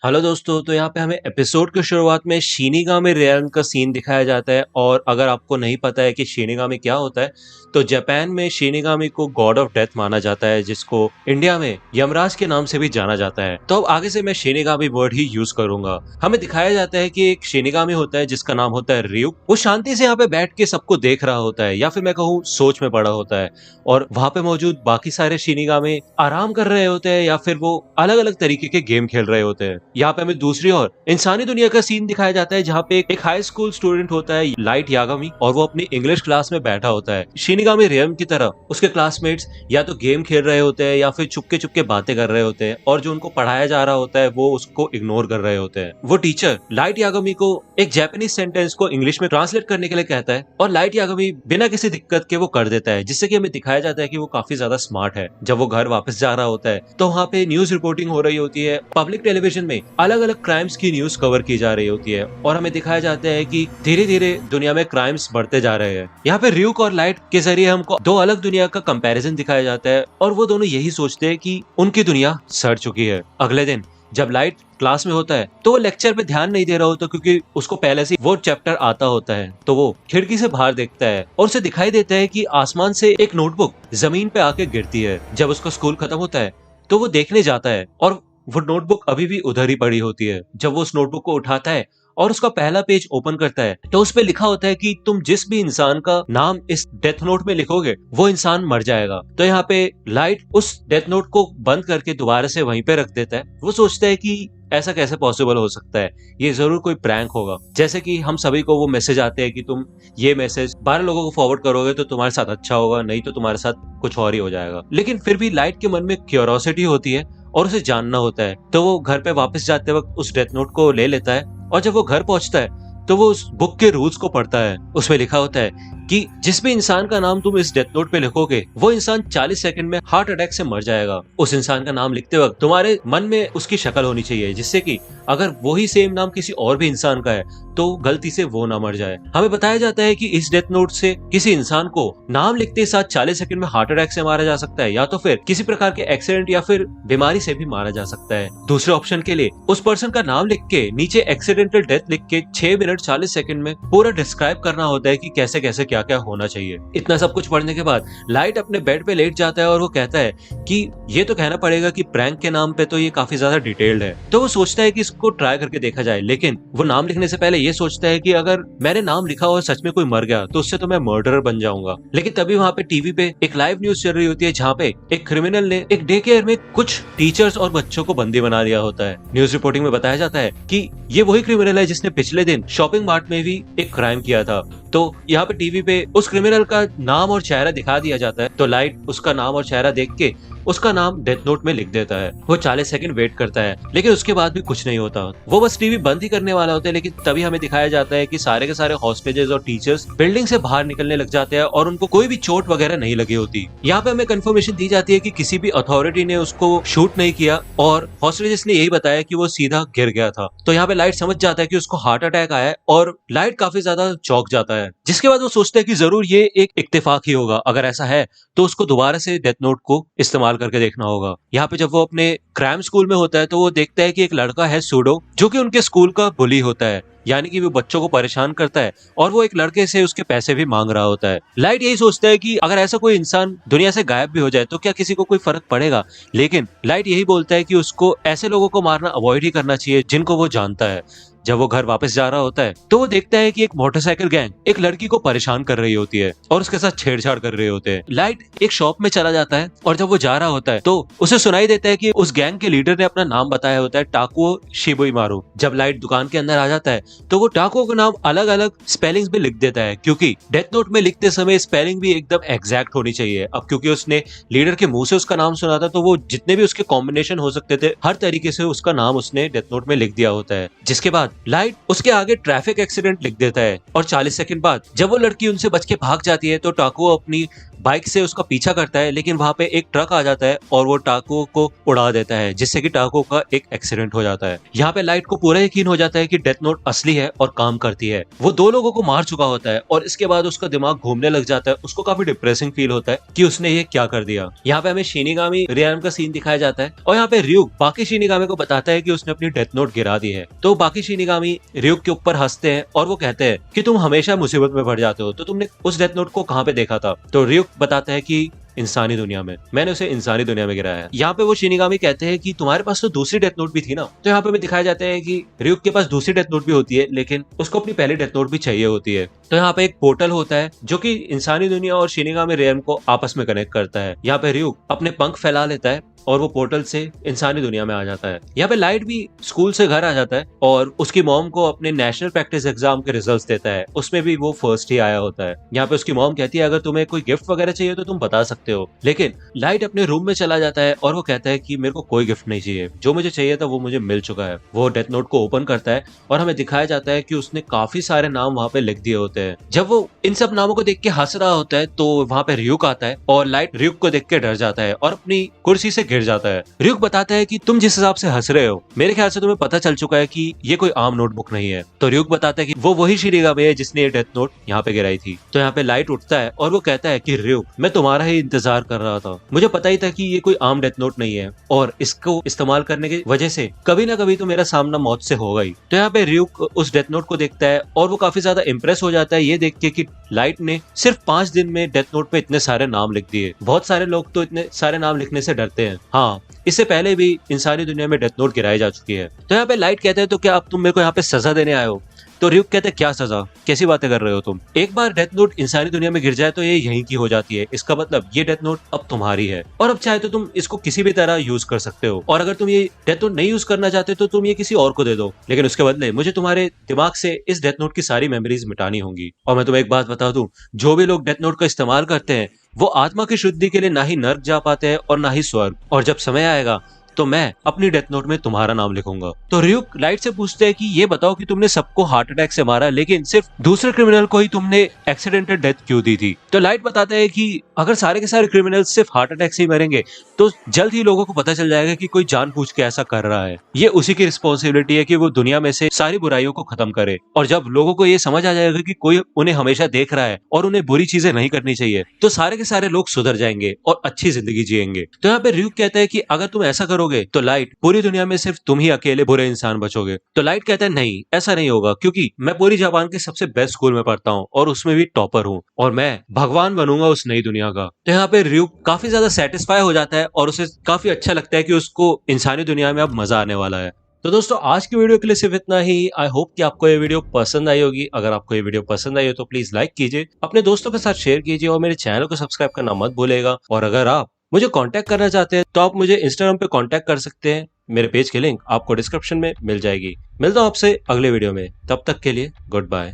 Hello दोस्तों, तो यहाँ पे हमें एपिसोड की शुरुआत में शिनिगामी रेयन का सीन दिखाया जाता है। और अगर आपको नहीं पता है कि शिनिगामी क्या होता है, तो जापान में शिनिगामी को गॉड ऑफ डेथ माना जाता है, जिसको इंडिया में यमराज के नाम से भी जाना जाता है। तो अब आगे से मैं शिनिगामी वर्ड ही यूज करूंगा। हमें दिखाया जाता है कि एक शिनिगामी होता है जिसका नाम होता है ryuk। वो शांति से यहाँ पे बैठ के सबको देख रहा होता है, या फिर मैं कहूँ सोच में पड़ा होता है। और वहां पे मौजूद बाकी सारे शिनिगामी आराम कर रहे होते हैं, या फिर वो अलग अलग तरीके के गेम खेल रहे होते हैं। यहाँ पे हमें दूसरी ओर इंसानी दुनिया का सीन दिखाया जाता है, जहाँ पे एक हाई स्कूल स्टूडेंट होता है लाइट यागामी, और वो अपनी इंग्लिश क्लास में बैठा होता है। शिनिगामी रेयन की तरह उसके क्लासमेट्स या तो गेम खेल रहे होते हैं या फिर चुपके चुपके बातें कर रहे होते हैं, और जो उनको पढ़ाया जा रहा होता है वो उसको इग्नोर कर रहे होते हैं। वो टीचर लाइट यागामी को एक जापानीज सेंटेंस को इंग्लिश में ट्रांसलेट करने के लिए कहता है, और लाइट यागामी बिना किसी दिक्कत के वो कर देता है, जिससे कि हमें दिखाया जाता है कि वो काफी ज्यादा स्मार्ट है। जब वो घर वापस जा रहा होता है तो वहाँ पे न्यूज रिपोर्टिंग हो रही होती है। पब्लिक टेलीविजन में अलग अलग क्राइम्स की न्यूज कवर की जा रही होती है, और हमें दिखाया जाता है कि धीरे धीरे दुनिया में क्राइम्स बढ़ते जा रहे हैं। यहाँ पे ryuk और लाइट के जरिए हमको दो अलग दुनिया का कंपैरिजन दिखाया जाता है, और वो दोनों यही सोचते हैं कि उनकी दुनिया सड़ चुकी है। अगले दिन जब लाइट क्लास में होता है तो वो लेक्चर पे ध्यान नहीं दे रहा होता, क्योंकि उसको पहले से वो चैप्टर आता होता है। तो वो खिड़की से बाहर देखता है और उसे दिखाई देता है कि आसमान से एक नोटबुक जमीन पे आके गिरती है। जब उसका स्कूल खत्म होता है तो वो देखने जाता है, और वो नोटबुक अभी भी उधर ही पड़ी होती है। जब वो उस नोटबुक को उठाता है और उसका पहला पेज ओपन करता है, तो उस पे लिखा होता है कि तुम जिस भी इंसान का नाम इस डेथ नोट में लिखोगे वो इंसान मर जाएगा। तो यहाँ पे लाइट उस डेथ नोट को बंद करके दोबारा से वहीं पे रख देता है। वो सोचता है कि ऐसा कैसे पॉसिबल हो सकता है, ये जरूर कोई प्रैंक होगा। जैसे कि हम सभी को वो मैसेज आते हैं कि तुम ये मैसेज 12 लोगों को फॉरवर्ड करोगे तो तुम्हारे साथ अच्छा होगा, नहीं तो तुम्हारे साथ कुछ और ही हो जाएगा। लेकिन फिर भी लाइट के मन में क्यूरियोसिटी होती है और उसे जानना होता है। तो वो घर पे वापस जाते वक्त उस डेथ नोट को ले लेता है, और जब वो घर पहुंचता है तो वो उस बुक के रूल्स को पढ़ता है। उसमें लिखा होता है कि जिस भी इंसान का नाम तुम इस डेथ नोट पे लिखोगे वो इंसान 40 सेकंड में हार्ट अटैक से मर जाएगा। उस इंसान का नाम लिखते वक्त तुम्हारे मन में उसकी शक्ल होनी चाहिए, जिससे कि अगर वही सेम नाम किसी और भी इंसान का है तो गलती से वो ना मर जाए। हमें बताया जाता है कि इस डेथ नोट से किसी इंसान को नाम लिखते साथ 40 सेकंड में हार्ट अटैक से मारा जा सकता है, या तो फिर किसी प्रकार के एक्सीडेंट या फिर बीमारी से भी मारा जा सकता है। दूसरे ऑप्शन के लिए उस पर्सन का नाम लिख के नीचे एक्सीडेंटल डेथ लिख के 6 मिनट 40 सेकंड में पूरा डिस्क्राइब करना होता है कि कैसे कैसे क्या क्या होना चाहिए। इतना सब कुछ पढ़ने के बाद लाइट अपने बेड पे लेट जाता है, और वो कहता है कि ये तो कहना पड़ेगा कि प्रैंक के नाम पे तो ये काफी ज्यादा डिटेल्ड है। तो वो सोचता है कि इसको ट्राई करके देखा जाए, लेकिन वो नाम लिखने से पहले ये सोचता है कि अगर मैंने नाम लिखा और सच में कोई मर गया तो उससे तो मैं मर्डरर बन जाऊंगा। लेकिन तभी वहाँ पे टीवी पे एक लाइव न्यूज चल रही होती है, जहाँ पे एक क्रिमिनल ने एक डे केयर में कुछ टीचर्स और बच्चों को बंदी बना दिया होता है। न्यूज रिपोर्टिंग में बताया जाता है कि ये वही क्रिमिनल है जिसने पिछले दिन शॉपिंग मार्ट में भी एक क्राइम किया था। तो यहाँ पे टीवी पे उस क्रिमिनल का नाम और चेहरा दिखा दिया जाता है। तो लाइट उसका नाम और चेहरा देख के उसका नाम डेथ नोट में लिख देता है। वो 40 सेकंड वेट करता है, लेकिन उसके बाद भी कुछ नहीं होता। वो बस टीवी बंद ही करने वाला होता है, लेकिन तभी हमें दिखाया जाता है कि सारे के सारे हॉस्टेजेस और टीचर्स बिल्डिंग से बाहर निकलने लग जाते हैं, और उनको कोई भी चोट वगैरह नहीं लगी होती। यहाँ पे हमें कंफर्मेशन दी जाती है कि किसी भी अथॉरिटी ने उसको शूट नहीं किया, और हॉस्टेजेस ने यही बताया कि वो सीधा गिर गया था। तो यहाँ पे लाइट समझ जाता है कि उसको हार्ट अटैक आया है, और लाइट काफी ज्यादा चौंक जाता है। जिसके बाद वो सोचता है कि जरूर ये एक इत्तेफाक ही होगा। अगर ऐसा है तो उसको दोबारा से डेथ नोट को इस्तेमाल करके देखना होगा। यहाँ पे जब वो अपने क्राइम स्कूल में होता है तो वो देखता है कि एक लड़का है सूडो, जो कि उनके स्कूल का बुली होता है, यानी कि वो बच्चों को परेशान करता है, और वो एक लड़के से उसके पैसे भी मांग रहा होता है। लाइट यही सोचता है कि अगर ऐसा कोई इंसान दुनिया से गायब भी हो जाए तो क्या किसी को कोई फर्क पड़ेगा। लेकिन लाइट यही बोलता है कि उसको ऐसे लोगों को मारना अवॉइड ही करना चाहिए जिनको वो जानता है। जब वो घर वापस जा रहा होता है तो वो देखता है कि एक मोटरसाइकिल गैंग एक लड़की को परेशान कर रही होती है और उसके साथ छेड़छाड़ कर रहे होते हैं। लाइट एक शॉप में चला जाता है, और जब वो जा रहा होता है तो उसे सुनाई देता है कि उस गैंग के लीडर ने अपना नाम बताया होता है, टाकुओ शिबुइमारू। जब लाइट दुकान के अंदर आ जाता है तो वो टाकुओ का नाम अलग अलग स्पेलिंग्स में लिख देता है, क्योंकि डेथ नोट में लिखते समय स्पेलिंग भी एकदम एग्जैक्ट होनी चाहिए। अब क्योंकि उसने लीडर के मुंह से उसका नाम सुना था, तो वो जितने भी उसके कॉम्बिनेशन हो सकते थे हर तरीके से उसका नाम उसने डेथ नोट में लिख दिया होता है। जिसके बाद लाइट उसके आगे ट्रैफिक एक्सीडेंट लिख देता है, और 40 सेकंड बाद जब वो लड़की उनसे बच के भाग जाती है तो टाकुओ अपनी बाइक से उसका पीछा करता है, लेकिन वहां पे एक ट्रक आ जाता है और वो टाको को उड़ा देता है, जिससे कि टाको का एक एक्सीडेंट हो जाता है। यहाँ पे लाइट को पूरा यकीन हो जाता है कि डेथ नोट असली है और काम करती है। वो 2 लोगों को मार चुका होता है और इसके बाद उसका दिमाग घूमने लग जाता है। उसको काफी डिप्रेसिंग फील होता है कि उसने ये क्या कर दिया। यहाँ पे हमें शिनिगामी रियान का सीन दिखाया जाता है और यहाँ पे ryuk बाकी शिनिगामी को बताता है कि उसने अपनी डेथ नोट गिरा दी है। तो बाकी शिनिगामी ryuk के ऊपर हंसते हैं और वो कहते हैं कि तुम हमेशा मुसीबत में पड़ जाते हो, तो तुमने उस डेथ नोट को कहाँ पे देखा था? तो ryuk बताता है कि इंसानी दुनिया में, मैंने उसे इंसानी दुनिया में गिराया है। यहाँ पे वो शिनिगामी कहते हैं कि तुम्हारे पास तो दूसरी डेथ नोट भी थी ना। तो यहाँ पे भी दिखाया जाता है कि ryuk के पास दूसरी डेथ नोट भी होती है, लेकिन उसको अपनी पहली डेथ नोट भी चाहिए होती है। तो यहाँ पे एक पोर्टल होता है जो कि इंसानी दुनिया और शिनिगामी रियल्म को आपस में कनेक्ट करता है। यहाँ पे ryuk अपने पंख फैला लेता है और वो पोर्टल से इंसानी दुनिया में आ जाता है। यहाँ पे लाइट भी स्कूल से घर आ जाता है और उसकी मॉम को अपने नेशनल प्रैक्टिस एग्जाम के रिजल्ट्स देता है। उसमें भी वो फर्स्ट ही आया होता है। यहाँ पे उसकी मॉम कहती है अगर तुम्हें कोई गिफ्ट वगैरह चाहिए तो तुम बता सकते हो, लेकिन लाइट अपने रूम में चला जाता है और वो कहता है कि मेरे को कोई गिफ्ट नहीं चाहिए, जो मुझे चाहिए था वो मुझे मिल चुका है। वो डेथ नोट को ओपन करता है और हमें दिखाया जाता है कि उसने काफी सारे नाम वहाँ पे लिख दिए होते हैं। जब वो इन सब नामों को देख के हंस रहा होता है तो वहाँ पे ryuk आता है और लाइट ryuk को देख के डर जाता है और अपनी कुर्सी से गिर जाता है। ryuk बताता है कि तुम जिस हिसाब से हंस रहे हो, मेरे ख्याल से तुम्हें पता चल चुका है कि ये कोई आम नोटबुक नहीं है। तो ryuk बताता है कि वो वही शिनिगामी है जिसने ये डेथ नोट यहाँ पे गिराई थी। तो यहाँ पे लाइट उठता है और वो कहता है कि ryuk, मैं तुम्हारा ही इंतजार कर रहा था, मुझे पता ही था कि ये कोई आम डेथ नोट नहीं है और इसको इस्तेमाल करने की वजह से कभी ना कभी तो मेरा सामना मौत से होगा ही। तो यहाँ पे ryuk उस डेथ नोट को देखता है और वो काफी ज्यादा इंप्रेस हो जाता है ये देख के कि लाइट ने सिर्फ 5 दिन में डेथ नोट पे इतने सारे नाम लिख दिए। बहुत सारे लोग तो इतने सारे नाम लिखने से डरते हैं। हाँ, इससे पहले भी इंसानी दुनिया में डेथ नोट गिराई जा चुकी है। तो यहाँ पे लाइट कहते हैं तो क्या अब तुम मेरे को यहाँ पे सजा देने आए हो? तो ryuk कहते हैं क्या सजा, कैसी बातें कर रहे हो तुम? एक बार डेथ नोट इंसानी दुनिया में गिर जाए तो ये यहीं की हो जाती है। इसका मतलब ये डेथ नोट अब तुम्हारी है और अब चाहे तो तुम इसको किसी भी तरह यूज कर सकते हो, और अगर तुम ये डेथ नोट नहीं यूज करना चाहते तो तुम ये किसी और को दे दो, लेकिन उसके बदले मुझे तुम्हारे दिमाग से इस डेथ नोट की सारी मेमोरीज मिटानी होंगी। और मैं तुम्हें एक बात बता दूं, जो भी लोग डेथ नोट का इस्तेमाल करते हैं वो आत्मा की शुद्धि के लिए ना ही नर्क जा पाते हैं और ना ही स्वर्ग, और जब समय आएगा तो मैं अपनी डेथ नोट में तुम्हारा नाम लिखूंगा। तो ryuk लाइट से पूछते हैं कि ये बताओ कि तुमने सबको हार्ट अटैक से मारा, लेकिन सिर्फ दूसरे क्रिमिनल को ही तुमने एक्सीडेंटल डेथ क्यों दी थी? तो लाइट बताता है कि अगर सारे के सारे क्रिमिनल सिर्फ हार्ट अटैक से ही मरेंगे तो जल्द ही लोगों को पता चल जाएगा कि कोई जानबूझ के ऐसा कर रहा है। ये उसी की रिस्पॉन्सिबिलिटी है कि वो दुनिया में से सारी बुराइयों को खत्म करे, और जब लोगों को ये समझ आ जाएगा कि कोई उन्हें हमेशा देख रहा है और उन्हें बुरी चीजें नहीं करनी चाहिए, तो सारे के सारे लोग सुधर जाएंगे और अच्छी जिंदगी जिएंगे। तो यहाँ पे ryuk कहता है कि अगर तुम ऐसा करोगे तो लाइट, पूरी दुनिया में सिर्फ तुम ही अकेले बुरे इंसान बचोगे। तो लाइट कहता है नहीं, ऐसा नहीं होगा, क्योंकि मैं पूरी जापान के सबसे बेस्ट स्कूल में पढ़ता हूँ और उसमें भी टॉपर हूँ, और मैं भगवान बनूंगा उस नई दुनिया का। तो यहाँ पे ryuk काफी ज्यादा सेटिस्फाई हो जाता है और उसे काफी अच्छा लगता है कि उसको इंसानी दुनिया में अब मजा आने वाला है। तो दोस्तों, आज की वीडियो के लिए सिर्फ इतना ही। आई होप कि आपको ये वीडियो पसंद आई होगी। अगर आपको ये वीडियो पसंद आई हो तो प्लीज लाइक कीजिए, अपने दोस्तों के साथ शेयर कीजिए और मेरे चैनल को सब्सक्राइब करना मत भूलेगा। और अगर आप मुझे कांटेक्ट करना चाहते हैं तो आप मुझे इंस्टाग्राम पे कांटेक्ट कर सकते हैं। मेरे पेज की लिंक आपको डिस्क्रिप्शन में मिल जाएगी। मिलता हूं आपसे अगले वीडियो में, तब तक के लिए गुड बाय।